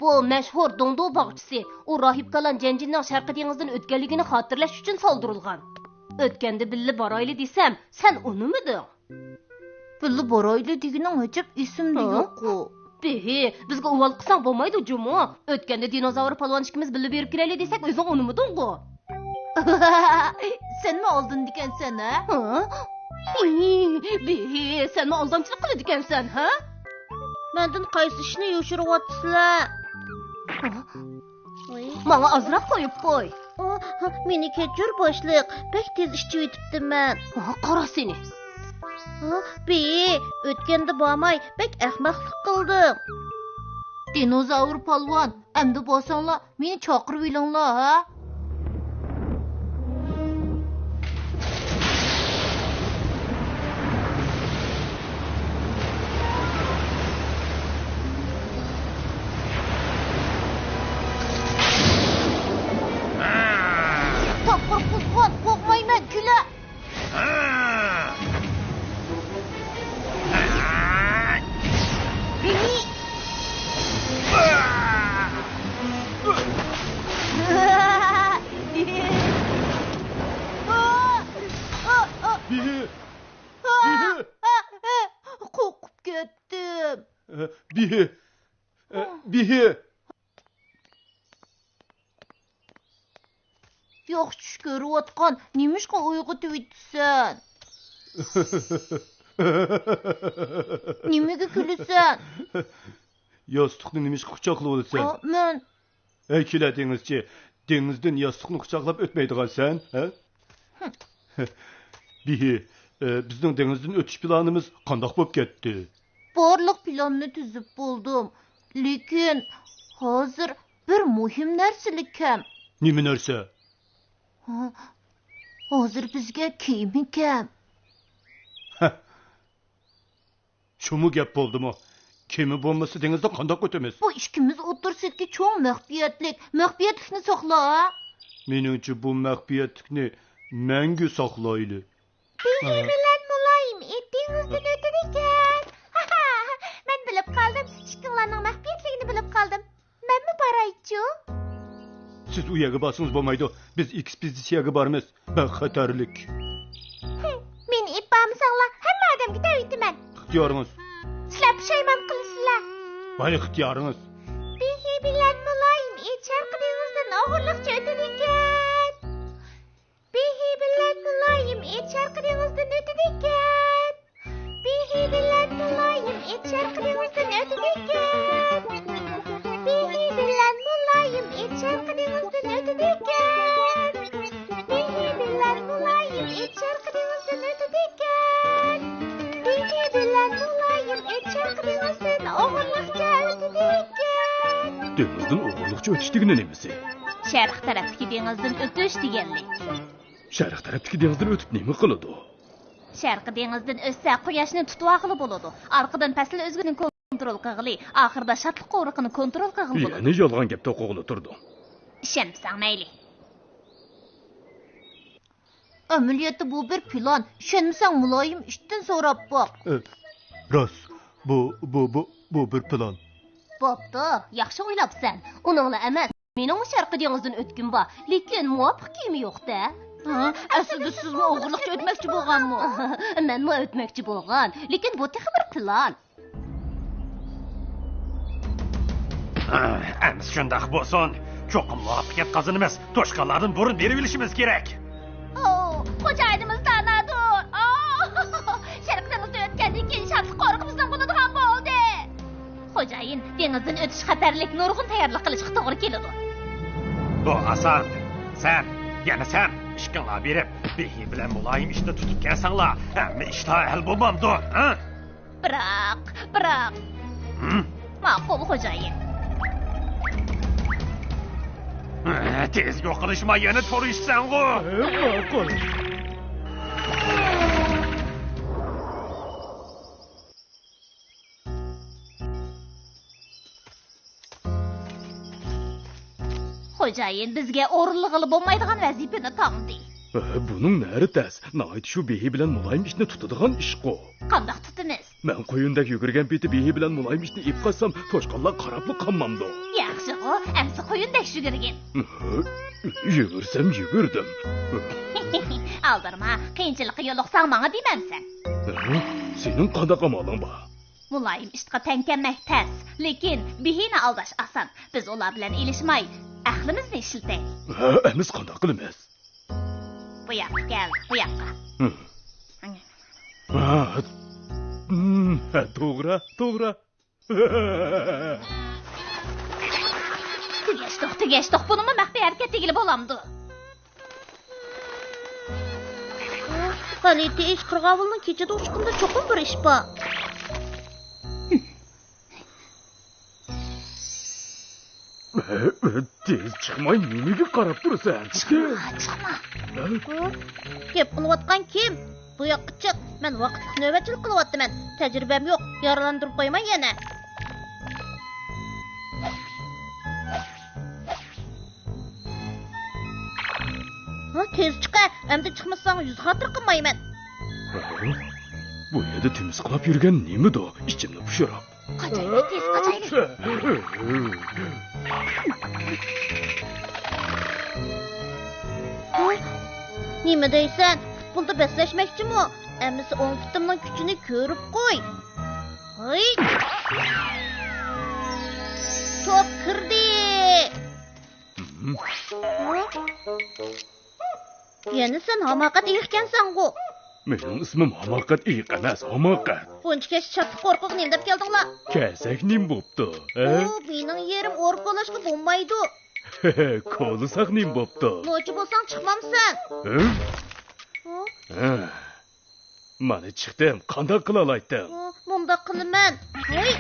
Bu məşhur Dongdo bağçısı o rahib kalan Cencinin Şarkı dengizdən ötkenligini hatırlaş üçün saldırılgan. Ötkende billi baraylı desem, sen onu mudun? Billi baraylı deginin hacap isimli yok o. Behi, bizge uval qısan bolmaydı cumu. Ötkende dinozavr palvan ikimiz billi berip kireli desek, özün onu mudun go? Sen mi aldın diken sen ha? Behi, sen mi aldamçılık kılı diken sen ha? Mendin qaysı işini yoşurup atısılar? Bana azraq koyup koy. Meni keçür başlık. Pek tez işçi ötüptüm ben. Qara seni. Bey, ötkende bağmay pek ahmaqlık kıldım. Dinozavr palvan, emdi bosanla meni çakırıp ilanla ha? Korkmayman küle. Beni. Korkup gittim. Bihi. Yok şükür otkan, nemişka uygu tüvitsen? Nemege külüsen? Yastıqni nemiş quchoqlab olasan? Men. Kela dengizchi, dengizdan yastıqni quchoqlab o'tmaydigan sen, ha? Bihi, bizning dengizdan o'tish planimiz qandoq bo'lib ketdi? Barliq planni tuzib bo'ldim. Lekin hozir bir muhim narsalik kam. Nima narsa? Hozir bizga kiyimi kam. Şumu gap bo'ldimi? Kemi bo'lmasa dengizda qandoq o'tamiz? Bu ikkimiz o'tirsak cho'ng maxfiyatlikni saqla. Meningcha bu maxfiyatlikni mangu saqlayli. Bihi bilan muloyim dengizdan o'tar ekan. Men bilib qoldim. Tuşqanlarning maxfiyatligini bilib qoldim. Menmi baraychu? Siz u yerga borsangiz bo'lmaydi. Biz ekspeditsiyaga boramiz. Ben xatarlik. Men ip bormisanglar, hamma odamga tavitaman. İxtiyoringiz. Sizlar pushaymon qilasizlar. Voy ixtiyoringiz. Bihi bilan muloyim Sharqi dengizdan og'irliqcha o'tar ekan. Bihi bilan muloyim Sharqi dengizdan o'tar ekan. Bihi bilan muloyim Sharqi dengizdan o'tar ekan. Bihi bilan muloyim Sharqi dengizdan o'tar ekan. Bihi bilan muloyim Sharqi dengizdan o'tar ekan. Bihi bilan muloyim Sharqi dengizdan og'irliqcha o'tar ekan. Dengizdan o'g'irliqcha o'tish degani nimasi? Sharq tarafdagi dengizdan o'tish deganlik. Sharq tarafdagi dengizdan o'tib nima qiladi? Sharqi dengizdan o'tsa quyoshni tutib olg'ili bo'ladi. Orqadan pasli o'zgini kontrol qilg'ili, oxirida shadliq qo'riqini kontrol qilg'ili bo'ladi. Yana yolg'on gapda o'qig'ili turdi. Ishonmasang mayli. Ameliyatda bu bir plan. Ishonmasang muloyim ishdan so'rab boq. Rost. Bu bir plan. Bo'pti, yaxshi o'ylabsan. Uningla emas. Mening Sharqi dengizdan o'tkim bor, lekin muvofiq kiyimi yo'q-da. Aslida sizmi o'g'irliqcha o'tmoqchi bo'lganmi? Menmi o'tmoqchi bo'lgan, lekin bu texi bir plan. Ems shundoq bo'lsin. Cho'qim muvaffaqiyat qozonamiz. Tuşqanlarning burun berib olishimiz kerak. Xo'jayinimiz tanadur. Sharq dengizdan o'tgandan keyin shadliq qo'riqimizdan bo'ladigan bo'ldi. Xo'jayin, dengizdan o'tish xatarlik nurg'un tayyorlik qilishga to'g'ri keladi. Bu oson. Sen, yana sen ishqinga berib, Bihi bilan muloyim ishda tutib kelsanglar, hamma ishlar hal bo'lmamdi, ha? Biroq. Ma'qul xo'jayin. Tezga qilishma, yana to'rishsan-ku. Ma'qul. Xo'jayin bizga o'rinlig'ili bo'lmaydigan vazifani topdi. Buning nari tas? Nayt shu Bihi bilan muloyim ishni tutadigan ish-ku. Qandoq tutamiz? Men qo'yindek yugurgan peti behi bilan muloyim ishni ip qilsam, toshqonlar qarabli qolmamdi. Yaxshi-ku, amsi qo'yindek yugurgin. Yugursam yugurdim. Aldirma, qiyinchilikqa yo'liqsang menga demansan. Sening qanday amaling bor? Muloyim ishqa tankanmak tas, lekin behini aldash oson. Biz ular bilan elishmay, aqlimizni ishlataylik. Amiz qanday qilamiz? Bu yoqqa kel, bu yoqqa. To'g'ri. Tugashdiq, bunimi maxfiy harakat tegilib olamdi. Qaliti ish qirg'ovulning kechada uchiqimda cho'qim bir ish bor. Tez chiqmay nimaga qarab tursan? Chiqma. Gap qilayotgan kim? Bu yoqqa chiq. Men vaqtliq navbatchilik qilyapman. Tajribam yo'q. Yaralantirib qo'yman yana. Tez chiqa. Endi chiqmasang yuz xotir qilmayman. Bu yerda temizqilab yurgan nima-da? Ichimni pushirib. Qochaylik, tez qochaylik. Nima deysan? Futbolda beslashmoqchimi? Amisi o'ng putimning kuchini ko'rib qo'y. Hoy! Top kirdi. Yana sen hamoqat ekansan-ku. Mening ismim hamoqat emas, hamoqat. Bunchagacha shadliq qo'rquq nim deb keldinglar. Kasak nim bo'pti, Mening yerim o'rqolashga bo'lmaydi. Qo'lisak nim bo'pti. Nochi bo'lsang chiqmamsan. Mana chiqdim, qanday qila olaydim? Bunda qilaman. Hoy!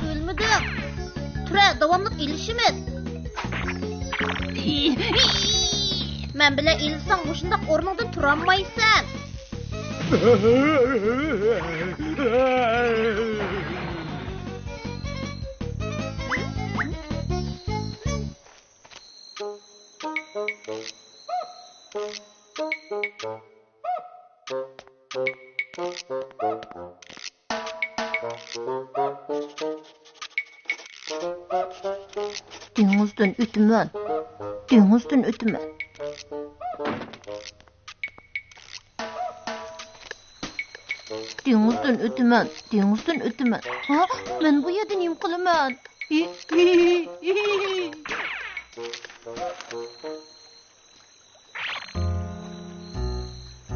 Ölmedim. Tura, davamlıq ilişimiz. Men bilan ilsang, o'shunda o'rningdan turolmaysan. Dengizden ötümen. Dengizden ötümen. Dengizden ötümen. Dengizden ötümen. Ha? Ben bu yerden neyim kılaman?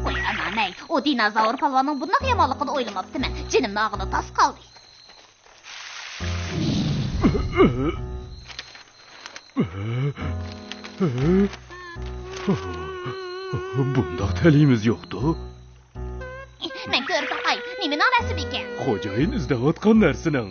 Oy ananay, o dinozavr palvanın bundan yamanlıqını oylamaptımən. Cinim nağını tas qaldı. Bundaq təliyimiz yoxdur. Mən görüb baxay, nemin anası bikən. Xocayin izləyətqan nərsinin.